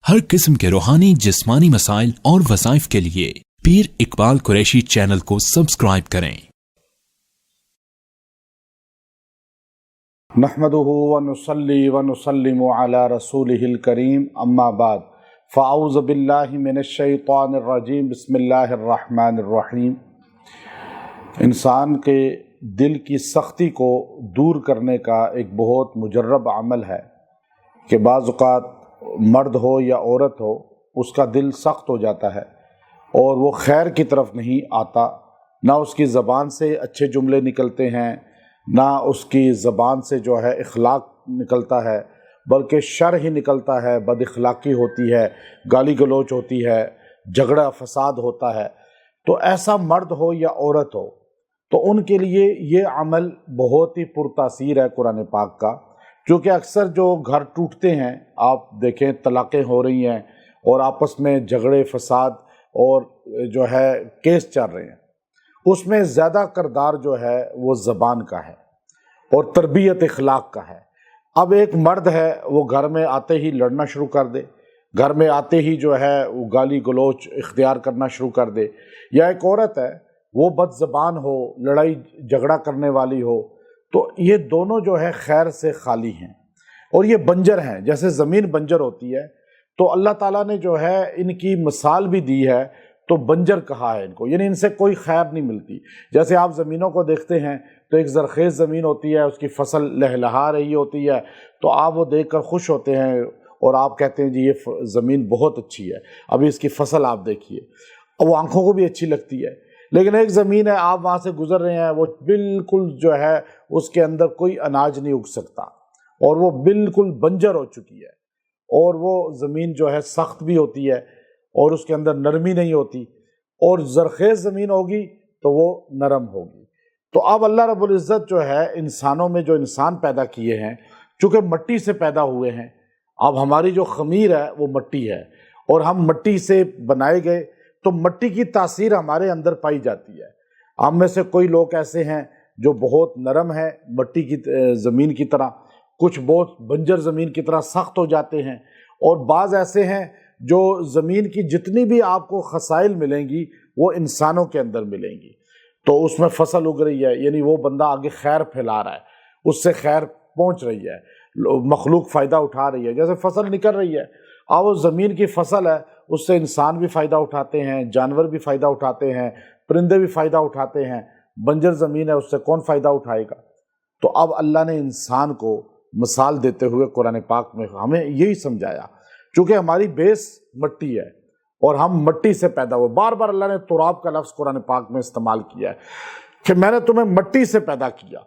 ہر قسم کے روحانی جسمانی مسائل اور وظائف کے لیے پیر اقبال قریشی چینل کو سبسکرائب کریں۔ نحمده ونصلي ونسلم على رسوله الكريم اما بعد فاعوذ باللہ من الشیطان الرجیم بسم اللہ الرحمن الرحیم۔ انسان کے دل کی سختی کو دور کرنے کا ایک بہت مجرب عمل ہے کہ بعض اوقات مرد ہو یا عورت ہو اس کا دل سخت ہو جاتا ہے اور وہ خیر کی طرف نہیں آتا، نہ اس کی زبان سے اچھے جملے نکلتے ہیں، نہ اس کی زبان سے جو ہے اخلاق نکلتا ہے، بلکہ شر ہی نکلتا ہے، بد اخلاقی ہوتی ہے، گالی گلوچ ہوتی ہے، جھگڑا فساد ہوتا ہے۔ تو ایسا مرد ہو یا عورت ہو تو ان کے لیے یہ عمل بہت ہی پرتاثیر ہے قرآن پاک کا، کیونکہ اکثر جو گھر ٹوٹتے ہیں، آپ دیکھیں طلاقیں ہو رہی ہیں اور آپس میں جھگڑے فساد اور جو ہے کیس چل رہے ہیں، اس میں زیادہ کردار جو ہے وہ زبان کا ہے اور تربیت اخلاق کا ہے۔ اب ایک مرد ہے وہ گھر میں آتے ہی لڑنا شروع کر دے، گھر میں آتے ہی جو ہے وہ گالی گلوچ اختیار کرنا شروع کر دے، یا ایک عورت ہے وہ بد زبان ہو، لڑائی جھگڑا کرنے والی ہو، تو یہ دونوں جو ہے خیر سے خالی ہیں اور یہ بنجر ہیں۔ جیسے زمین بنجر ہوتی ہے تو اللہ تعالیٰ نے جو ہے ان کی مثال بھی دی ہے، تو بنجر کہا ہے ان کو، یعنی ان سے کوئی خیر نہیں ملتی۔ جیسے آپ زمینوں کو دیکھتے ہیں تو ایک زرخیز زمین ہوتی ہے، اس کی فصل لہلہا رہی ہوتی ہے، تو آپ وہ دیکھ کر خوش ہوتے ہیں اور آپ کہتے ہیں جی یہ زمین بہت اچھی ہے، ابھی اس کی فصل آپ دیکھیے، وہ آنکھوں کو بھی اچھی لگتی ہے۔ لیکن ایک زمین ہے، آپ وہاں سے گزر رہے ہیں، وہ بالکل جو ہے اس کے اندر کوئی اناج نہیں اگ سکتا اور وہ بالکل بنجر ہو چکی ہے، اور وہ زمین جو ہے سخت بھی ہوتی ہے اور اس کے اندر نرمی نہیں ہوتی، اور زرخیز زمین ہوگی تو وہ نرم ہوگی۔ تو اب اللہ رب العزت جو ہے انسانوں میں جو انسان پیدا کیے ہیں، چونکہ مٹی سے پیدا ہوئے ہیں، اب ہماری جو خمیر ہے وہ مٹی ہے اور ہم مٹی سے بنائے گئے، تو مٹی کی تاثیر ہمارے اندر پائی جاتی ہے۔ ہم میں سے کوئی لوگ ایسے ہیں جو بہت نرم ہے مٹی کی زمین کی طرح، کچھ بہت بنجر زمین کی طرح سخت ہو جاتے ہیں، اور بعض ایسے ہیں جو زمین کی جتنی بھی آپ کو خصائل ملیں گی وہ انسانوں کے اندر ملیں گی، تو اس میں فصل اگ رہی ہے، یعنی وہ بندہ آگے خیر پھیلا رہا ہے، اس سے خیر پہنچ رہی ہے، مخلوق فائدہ اٹھا رہی ہے۔ جیسے فصل نکل رہی ہے، اب وہ زمین کی فصل ہے، اس سے انسان بھی فائدہ اٹھاتے ہیں، جانور بھی فائدہ اٹھاتے ہیں، پرندے بھی فائدہ اٹھاتے ہیں۔ بنجر زمین ہے، اس سے کون فائدہ اٹھائے گا؟ تو اب اللہ نے انسان کو مثال دیتے ہوئے قرآن پاک میں ہمیں یہی سمجھایا، چونکہ ہماری بیس مٹی ہے اور ہم مٹی سے پیدا ہوئے۔ بار بار اللہ نے تراب کا لفظ قرآن پاک میں استعمال کیا ہے کہ میں نے تمہیں مٹی سے پیدا کیا۔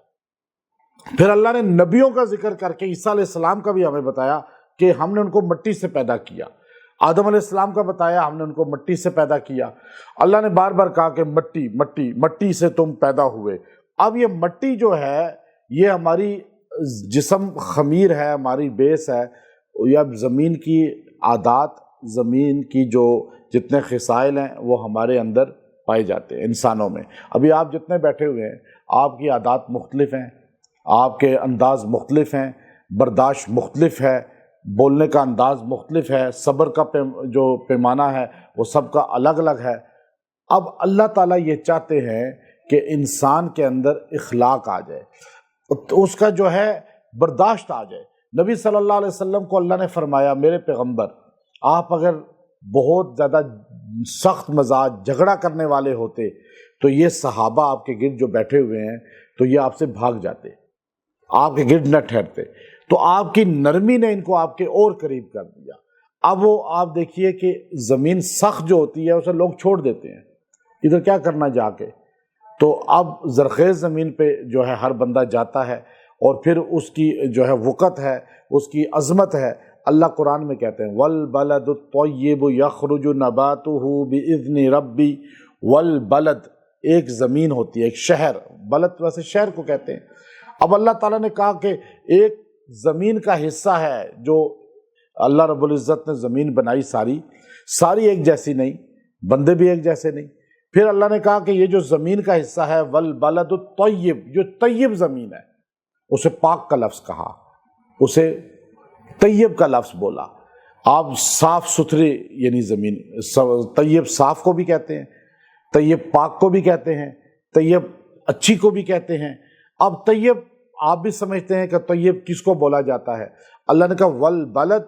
پھر اللہ نے نبیوں کا ذکر کر کے عیسیٰ علیہ السلام کا بھی ہمیں بتایا کہ ہم نے ان کو مٹی سے پیدا کیا، آدم علیہ السلام کا بتایا ہم نے ان کو مٹی سے پیدا کیا۔ اللہ نے بار بار کہا کہ مٹی مٹی مٹی سے تم پیدا ہوئے۔ اب یہ مٹی جو ہے یہ ہماری جسم خمیر ہے، ہماری بیس ہے، یا زمین کی عادات، زمین کی جو جتنے خصائل ہیں وہ ہمارے اندر پائے جاتے ہیں انسانوں میں۔ ابھی آپ جتنے بیٹھے ہوئے ہیں آپ کی عادات مختلف ہیں، آپ کے انداز مختلف ہیں، برداشت مختلف ہے، بولنے کا انداز مختلف ہے، صبر کا جو پیمانہ ہے وہ سب کا الگ الگ ہے۔ اب اللہ تعالیٰ یہ چاہتے ہیں کہ انسان کے اندر اخلاق آ جائے، اس کا جو ہے برداشت آ جائے۔ نبی صلی اللہ علیہ وسلم کو اللہ نے فرمایا میرے پیغمبر آپ اگر بہت زیادہ سخت مزاج جھگڑا کرنے والے ہوتے تو یہ صحابہ آپ کے گرد جو بیٹھے ہوئے ہیں تو یہ آپ سے بھاگ جاتے، آپ کے گرد نہ ٹھہرتے، تو آپ کی نرمی نے ان کو آپ کے اور قریب کر دیا۔ اب وہ آپ دیکھیے کہ زمین سخت جو ہوتی ہے اسے لوگ چھوڑ دیتے ہیں، ادھر کیا کرنا جا کے، تو اب زرخیز زمین پہ جو ہے ہر بندہ جاتا ہے، اور پھر اس کی جو ہے وقت ہے، اس کی عظمت ہے۔ اللہ قرآن میں کہتے ہیں والبلد الطیب یخرج نباتہ باذن ربی، والبلد ایک زمین ہوتی ہے، ایک شہر، بلد ویسے شہر کو کہتے ہیں۔ اب اللہ تعالیٰ نے کہا کہ ایک زمین کا حصہ ہے جو اللہ رب العزت نے زمین بنائی، ساری ایک جیسی نہیں، بندے بھی ایک جیسے نہیں۔ پھر اللہ نے کہا کہ یہ جو زمین کا حصہ ہے والبلد الطیب، جو طیب زمین ہے، اسے پاک کا لفظ کہا، اسے طیب کا لفظ بولا۔ آپ صاف ستھری یعنی زمین، طیب صاف کو بھی کہتے ہیں، طیب پاک کو بھی کہتے ہیں، طیب اچھی کو بھی کہتے ہیں۔ اب طیب آپ بھی سمجھتے ہیں کہ طیب کس کو بولا جاتا ہے؟ اللہ نے کہا والبلد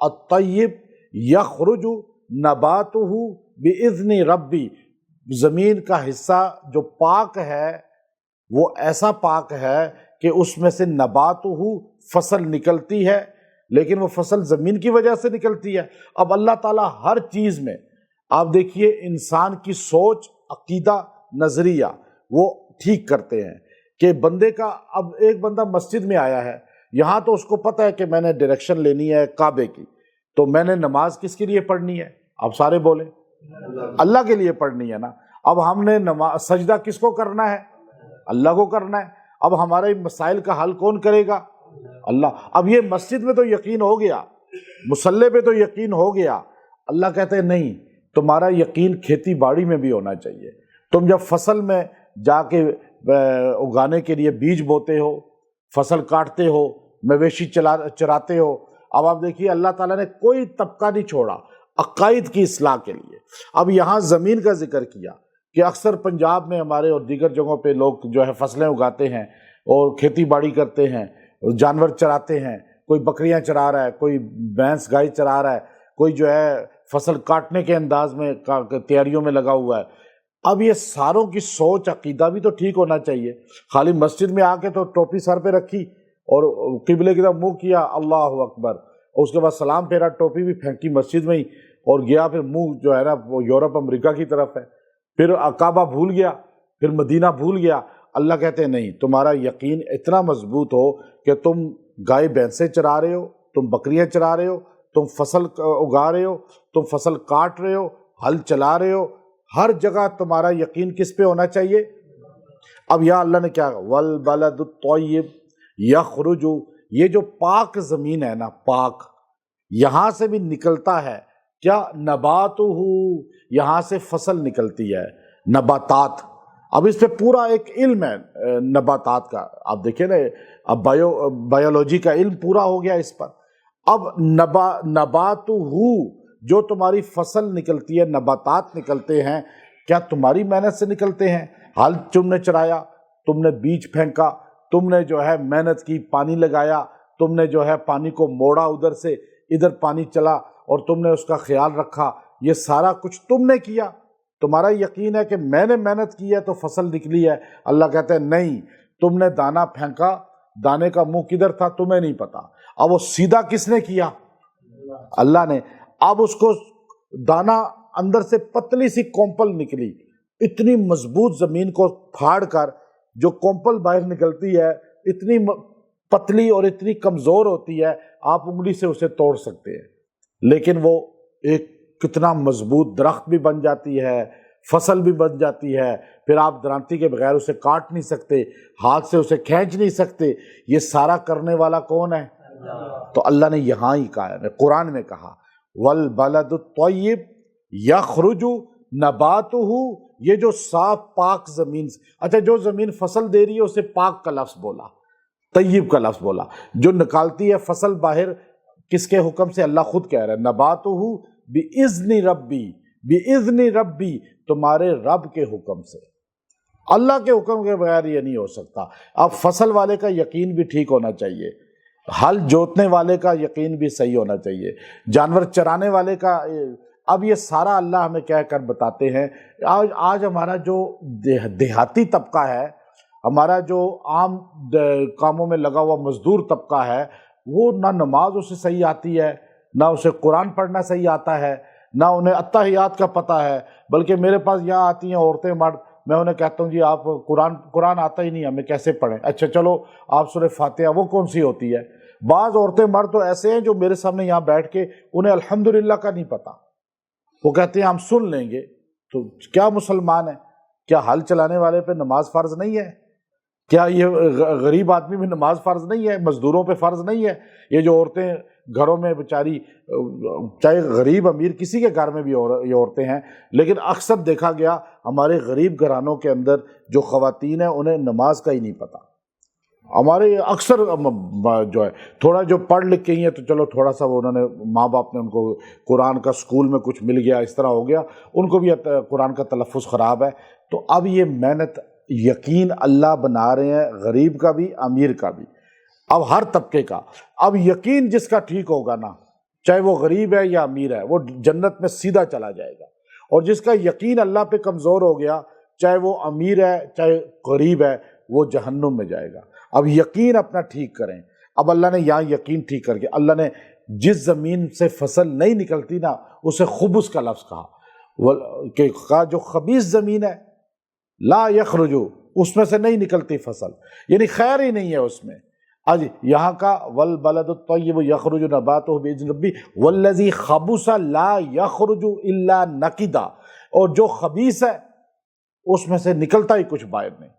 الطیب یخرج نباتہ باذن ربی، زمین کا حصہ جو پاک ہے وہ ایسا پاک ہے کہ اس میں سے نباتہ فصل نکلتی ہے، لیکن وہ فصل زمین کی وجہ سے نکلتی ہے۔ اب اللہ تعالیٰ ہر چیز میں، آپ دیکھیے انسان کی سوچ، عقیدہ، نظریہ وہ ٹھیک کرتے ہیں کہ بندے کا، اب ایک بندہ مسجد میں آیا ہے، یہاں تو اس کو پتہ ہے کہ میں نے ڈائریکشن لینی ہے کعبے کی، تو میں نے نماز کس کے لیے پڑھنی ہے؟ آپ سارے بولیں، اللہ کے لیے پڑھنی ہے نا۔ اب ہم نے سجدہ کس کو کرنا ہے؟ اللہ کو کرنا ہے۔ اب ہمارے مسائل کا حل کون کرے گا؟ اللہ۔ اب یہ مسجد میں تو یقین ہو گیا، مصلی پہ تو یقین ہو گیا، اللہ کہتے ہیں نہیں، تمہارا یقین کھیتی باڑی میں بھی ہونا چاہیے۔ تم جب فصل میں جا کے اگانے کے لیے بیج بوتے ہو، فصل کاٹتے ہو، مویشی چراتے ہو، اب آپ دیکھیے اللہ تعالیٰ نے کوئی طبقہ نہیں چھوڑا عقائد کی اصلاح کے لیے۔ اب یہاں زمین کا ذکر کیا کہ اکثر پنجاب میں ہمارے اور دیگر جگہوں پہ لوگ جو ہے فصلیں اگاتے ہیں اور کھیتی باڑی کرتے ہیں، جانور چراتے ہیں، کوئی بکریاں چرا رہا ہے، کوئی بھینس گائے چرا رہا ہے، کوئی جو ہے فصل کاٹنے کے انداز میں تیاریوں میں لگا ہوا ہے۔ اب یہ ساروں کی سوچ عقیدہ بھی تو ٹھیک ہونا چاہیے۔ خالی مسجد میں آ کے تو ٹوپی سر پہ رکھی اور قبلے کی طرف منہ کیا اللہ اکبر، اور اس کے بعد سلام پھیرا، ٹوپی بھی پھینکی مسجد میں ہی اور گیا، پھر منہ جو ہے نا وہ یورپ امریکہ کی طرف ہے، پھر کعبہ بھول گیا، پھر مدینہ بھول گیا۔ اللہ کہتے ہیں نہیں، تمہارا یقین اتنا مضبوط ہو کہ تم گائے بھینسیں چرا رہے ہو، تم بکریاں چرا رہے ہو، تم فصل اگا رہے ہو، تم فصل کاٹ رہے ہو، ہل چلا رہے ہو، ہر جگہ تمہارا یقین کس پہ ہونا چاہیے؟ اب یا اللہ نے کیا کہا والبلد الطیب یخرج، یہ جو پاک زمین ہے نا، پاک، یہاں سے بھی نکلتا ہے کیا؟ نباتہ، یہاں سے فصل نکلتی ہے، نباتات۔ اب اس پہ پورا ایک علم ہے نباتات کا، آپ دیکھیں نا، اب بایولوجی کا علم پورا ہو گیا اس پر۔ اب نباتہ، جو تمہاری فصل نکلتی ہے، نباتات نکلتے ہیں، کیا تمہاری محنت سے نکلتے ہیں؟ ہل تم نے چرایا، تم نے بیج پھینکا، تم نے جو ہے محنت کی، پانی لگایا، تم نے جو ہے پانی کو موڑا، ادھر سے ادھر پانی چلا اور تم نے اس کا خیال رکھا، یہ سارا کچھ تم نے کیا۔ تمہارا یقین ہے کہ میں نے محنت کی ہے تو فصل نکلی ہے۔ اللہ کہتے ہیں نہیں، تم نے دانہ پھینکا، دانے کا منہ کدھر تھا تمہیں نہیں پتا، اب وہ سیدھا کس نے کیا؟ اللہ نے۔ اب اس کو دانہ اندر سے پتلی سی کومپل نکلی، اتنی مضبوط زمین کو پھاڑ کر جو کومپل باہر نکلتی ہے اتنی پتلی اور اتنی کمزور ہوتی ہے، آپ انگلی سے اسے توڑ سکتے ہیں، لیکن وہ ایک کتنا مضبوط درخت بھی بن جاتی ہے، فصل بھی بن جاتی ہے، پھر آپ درانتی کے بغیر اسے کاٹ نہیں سکتے، ہاتھ سے اسے کھینچ نہیں سکتے۔ یہ سارا کرنے والا کون ہے؟ تو اللہ نے یہاں ہی کہا ہے، قرآن میں کہا والبلد الطیب یخرج نباتہ، یہ جو صاف پاک زمین، اچھا جو زمین فصل دے رہی ہے اسے پاک کا لفظ بولا، طیب کا لفظ بولا، جو نکالتی ہے فصل باہر کس کے حکم سے؟ اللہ خود کہہ رہا ہے نباتہ بِإِذْنِ ربی، بِإِذْنِ ربی، تمہارے رب کے حکم سے، اللہ کے حکم کے بغیر یہ نہیں ہو سکتا۔ اب فصل والے کا یقین بھی ٹھیک ہونا چاہیے، ہل جوتنے والے کا یقین بھی صحیح ہونا چاہیے، جانور چرانے والے کا۔ اب یہ سارا اللہ ہمیں کہہ کر بتاتے ہیں۔ آج ہمارا جو دیہاتی طبقہ ہے، ہمارا جو عام کاموں میں لگا ہوا مزدور طبقہ ہے، وہ نہ نماز اسے صحیح آتی ہے، نہ اسے قرآن پڑھنا صحیح آتا ہے، نہ انہیں اتحیات کا پتہ ہے، بلکہ میرے پاس یہاں آتی ہیں عورتیں مرد، میں انہیں کہتا ہوں جی آپ قرآن آتا ہی نہیں، ہمیں کیسے پڑھیں؟ اچھا چلو آپ سورہ فاتحہ، وہ کون سی ہوتی ہے؟ بعض عورتیں مرد تو ایسے ہیں جو میرے سامنے یہاں بیٹھ کے انہیں الحمدللہ کا نہیں پتہ، وہ کہتے ہیں ہم سن لیں گے۔ تو کیا مسلمان ہے؟ کیا ہل چلانے والے پہ نماز فرض نہیں ہے؟ کیا یہ غریب آدمی پہ نماز فرض نہیں ہے؟ مزدوروں پہ فرض نہیں ہے؟ یہ جو عورتیں گھروں میں بیچاری، چاہے غریب امیر کسی کے گھر میں بھی یہ عورتیں ہیں، لیکن اکثر دیکھا گیا ہمارے غریب گھرانوں کے اندر جو خواتین ہیں انہیں نماز کا ہی نہیں پتہ، ہمارے اکثر جو ہے تھوڑا جو پڑھ لکھ کے ہی ہیں تو چلو تھوڑا سا وہ انہوں نے ماں باپ نے ان کو قرآن کا اسکول میں کچھ مل گیا اس طرح ہو گیا، ان کو بھی قرآن کا تلفظ خراب ہے۔ تو اب یہ محنت یقین اللہ بنا رہے ہیں، غریب کا بھی امیر کا بھی، اب ہر طبقے کا۔ اب یقین جس کا ٹھیک ہوگا نا، چاہے وہ غریب ہے یا امیر ہے، وہ جنت میں سیدھا چلا جائے گا، اور جس کا یقین اللہ پہ کمزور ہو گیا، چاہے وہ امیر ہے چاہے غریب ہے، وہ جہنم میں جائے گا۔ اب یقین اپنا ٹھیک کریں۔ اب اللہ نے یہاں یقین ٹھیک کر کے اللہ نے جس زمین سے فصل نہیں نکلتی نا اسے خبث کا لفظ کہا، کہ جو خبیث زمین ہے لا یخرجو، اس میں سے نہیں نکلتی فصل، یعنی خیر ہی نہیں ہے اس میں۔ آج یہاں کا والبلد الطیب یخرج نباتہ باذن ربی والذی خبث لا یخرج الا نکدا، اور جو خبیث ہے اس میں سے نکلتا ہی کچھ باہر نہیں،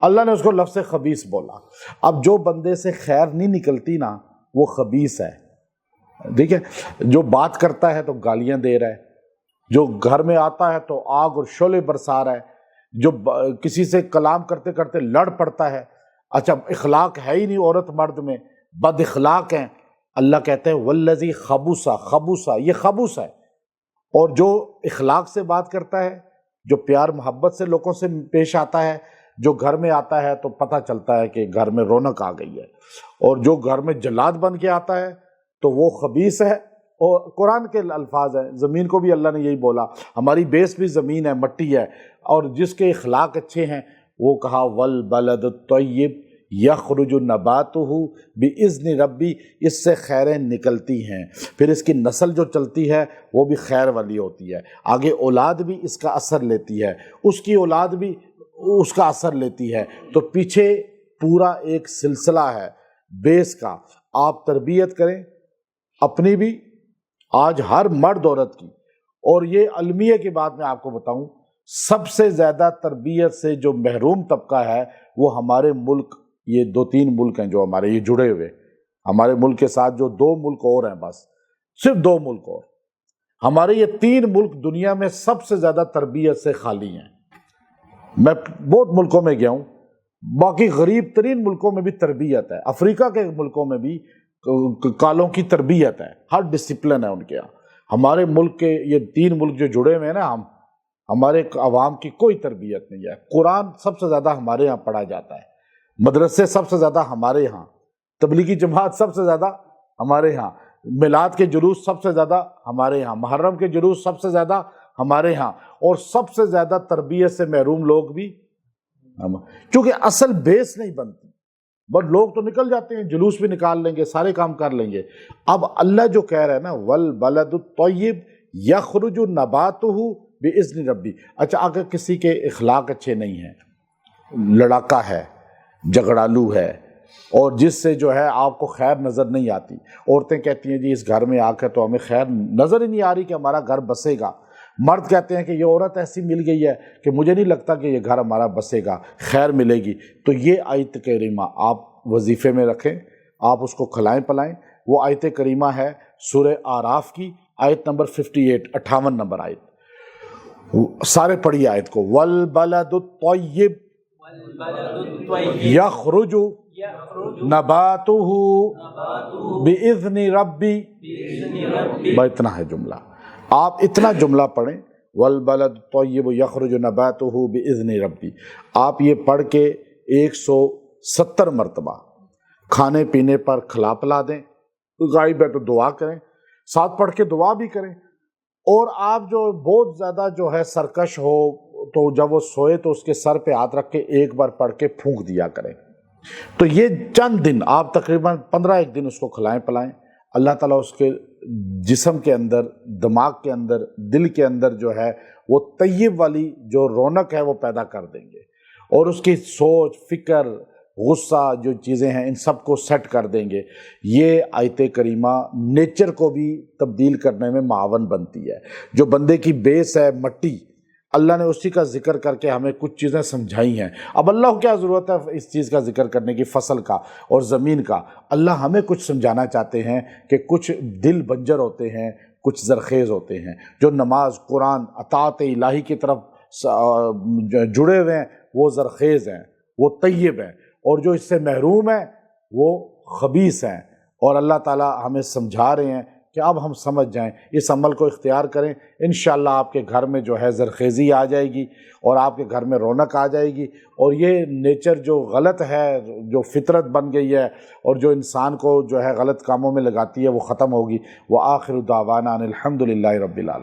اللہ نے اس کو لفظ خبیث بولا۔ اب جو بندے سے خیر نہیں نکلتی نا وہ خبیث ہے۔ ٹھیک ہے، جو بات کرتا ہے تو گالیاں دے رہا ہے، جو گھر میں آتا ہے تو آگ اور شعلے برسا رہا ہے، جو کسی سے کلام کرتے کرتے لڑ پڑتا ہے، اچھا اخلاق ہے ہی نہیں عورت مرد میں، بد اخلاق ہیں، اللہ کہتے ہیں والذی خبث، خبث یہ خبث ہے۔ اور جو اخلاق سے بات کرتا ہے، جو پیار محبت سے لوگوں سے پیش آتا ہے، جو گھر میں آتا ہے تو پتہ چلتا ہے کہ گھر میں رونق آ گئی ہے، اور جو گھر میں جلاد بن کے آتا ہے تو وہ خبیث ہے۔ اور قرآن کے الفاظ ہیں، زمین کو بھی اللہ نے یہی بولا، ہماری بیس بھی زمین ہے، مٹی ہے، اور جس کے اخلاق اچھے ہیں وہ کہا والبلد الطیب یخرج نباتہ باذن ربی، اس سے خیریں نکلتی ہیں، پھر اس کی نسل جو چلتی ہے وہ بھی خیر والی ہوتی ہے، آگے اولاد بھی اس کا اثر لیتی ہے، اس کی اولاد بھی اس کا اثر لیتی ہے، تو پیچھے پورا ایک سلسلہ ہے بیس کا۔ آپ تربیت کریں اپنی بھی، آج ہر مرد عورت کی، اور یہ المیہ کی بات میں آپ کو بتاؤں، سب سے زیادہ تربیت سے جو محروم طبقہ ہے وہ ہمارے ملک، یہ 2-3 ملک ہیں جو ہمارے یہ جڑے ہوئے، ہمارے ملک کے ساتھ جو 2 ملک اور ہیں، بس صرف 2 ملک اور، ہمارے یہ 3 ملک دنیا میں سب سے زیادہ تربیت سے خالی ہیں۔ میں بہت ملکوں میں گیا ہوں، باقی غریب ترین ملکوں میں بھی تربیت ہے، افریقہ کے ملکوں میں بھی کالوں کی تربیت ہے، ہر ڈسپلن ہے ان کے یہاں۔ ہمارے ملک کے یہ 3 ملک جو جڑے ہوئے ہیں نا، ہمارے عوام کی کوئی تربیت نہیں ہے۔ قرآن سب سے زیادہ ہمارے ہاں پڑھا جاتا ہے، مدرسے سب سے زیادہ ہمارے ہاں، تبلیغی جماعت سب سے زیادہ ہمارے ہاں، میلاد کے جلوس سب سے زیادہ ہمارے ہاں، محرم کے جلوس سب سے زیادہ ہمارے ہاں، اور سب سے زیادہ تربیت سے محروم لوگ بھی کیونکہ اصل بیس نہیں بنتی۔ بٹ لوگ تو نکل جاتے ہیں، جلوس بھی نکال لیں گے، سارے کام کر لیں گے۔ اب اللہ جو کہہ رہا ہے نا والبلد الطیب یخرج نباتہ باذن ربی، اچھا اگر کسی کے اخلاق اچھے نہیں ہیں، لڑاکا ہے، جھگڑالو ہے، اور جس سے جو ہے آپ کو خیر نظر نہیں آتی، عورتیں کہتی ہیں جی اس گھر میں آ کے تو ہمیں خیر نظر ہی نہیں آ رہی کہ ہمارا گھر بسے گا، مرد کہتے ہیں کہ یہ عورت ایسی مل گئی ہے کہ مجھے نہیں لگتا کہ یہ گھر ہمارا بسے گا، خیر ملے گی، تو یہ آیت کریمہ آپ وظیفے میں رکھیں، آپ اس کو کھلائیں پلائیں۔ وہ آیت کریمہ ہے سورہ اعراف کی آیت نمبر 58، 58 نمبر آیت، سارے پڑھیے آیت کو، والبلد الطیب یخرج نباتہ باذن ربی، اتنا ہے جملہ، آپ اتنا جملہ پڑھیں، والبلد الطیب یخرج نباتہ باذن ربی، آپ یہ پڑھ کے 170 مرتبہ کھانے پینے پر کھلا پلا دیں، غائب ہے تو دعا کریں، ساتھ پڑھ کے دعا بھی کریں۔ اور آپ جو بہت زیادہ جو ہے سرکش ہو تو جب وہ سوئے تو اس کے سر پہ ہاتھ رکھ کے ایک بار پڑھ کے پھونک دیا کریں۔ تو یہ چند دن آپ تقریباً 15 دن اس کو کھلائیں پلائیں، اللہ تعالیٰ اس کے جسم کے اندر، دماغ کے اندر، دل کے اندر جو ہے وہ طیب والی جو رونق ہے وہ پیدا کر دیں گے، اور اس کی سوچ، فکر، غصہ جو چیزیں ہیں ان سب کو سیٹ کر دیں گے۔ یہ آیت کریمہ نیچر کو بھی تبدیل کرنے میں معاون بنتی ہے۔ جو بندے کی بیس ہے مٹی، اللہ نے اسی کا ذکر کر کے ہمیں کچھ چیزیں سمجھائی ہیں۔ اب اللہ کو کیا ضرورت ہے اس چیز کا ذکر کرنے کی، فصل کا اور زمین کا؟ اللہ ہمیں کچھ سمجھانا چاہتے ہیں کہ کچھ دل بنجر ہوتے ہیں، کچھ زرخیز ہوتے ہیں، جو نماز، قرآن، اطاعت الہی کی طرف جڑے ہوئے ہیں، وہ زرخیز ہیں، وہ طیب ہیں، اور جو اس سے محروم ہیں وہ خبیث ہیں۔ اور اللہ تعالیٰ ہمیں سمجھا رہے ہیں کہ اب ہم سمجھ جائیں، اس عمل کو اختیار کریں، انشاءاللہ آپ کے گھر میں جو ہے زرخیزی آ جائے گی اور آپ کے گھر میں رونق آ جائے گی، اور یہ نیچر جو غلط ہے، جو فطرت بن گئی ہے اور جو انسان کو جو ہے غلط کاموں میں لگاتی ہے، وہ ختم ہوگی۔ وآخر دعوانا ان الحمد للہ رب العالمین۔